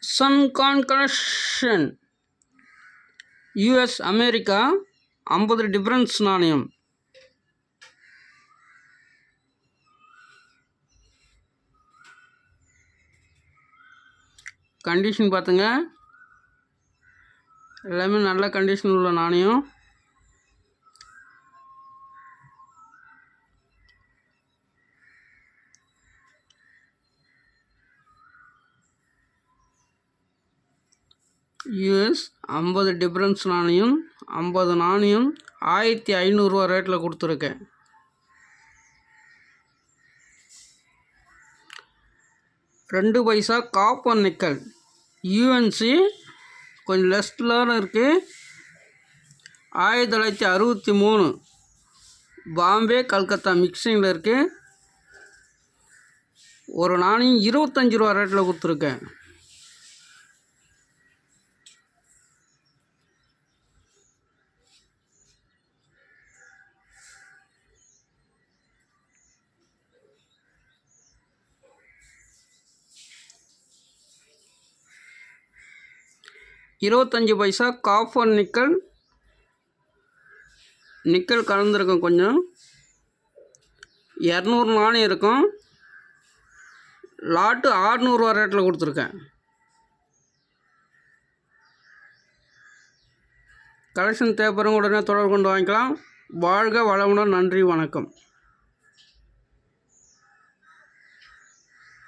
சன்கான் collection US America 50 difference நாணயம். Condition பார்த்துங்க, எல்லாமே நல்ல கண்டிஷன் உள்ள நாணயம். யூஎஸ் 50 டிஃபரன்ஸ் நாணயம், 50 நாணயம் 1500 ரூபா ரேட்டில் கொடுத்துருக்கேன். ரெண்டு பைசா காப்பர் நிக்கல் யூஎன்சி கொஞ்சம் லெஸ்ட்டில் இருக்குது. 1963 பாம்பே கல்கத்தா மிக்சிங்கில் இருக்குது. ஒரு நாணயம் 25 ரூபா ரேட்டில் கொடுத்துருக்கேன். இருபத்தஞ்சி பைசா காப்பர் நிக்கல், நிக்கல் கலந்துருக்கும். கொஞ்சம் 200 நாணயம் இருக்கும். லாட்டு 600 ரூபா ரேட்டில் கொடுத்துருக்கேன். கலெக்ஷன் தேவைப்படுறவங்க உடனே தொடர்பு கொண்டு வாங்கிக்கலாம். வாழ்க வளமுடன். நன்றி, வணக்கம்.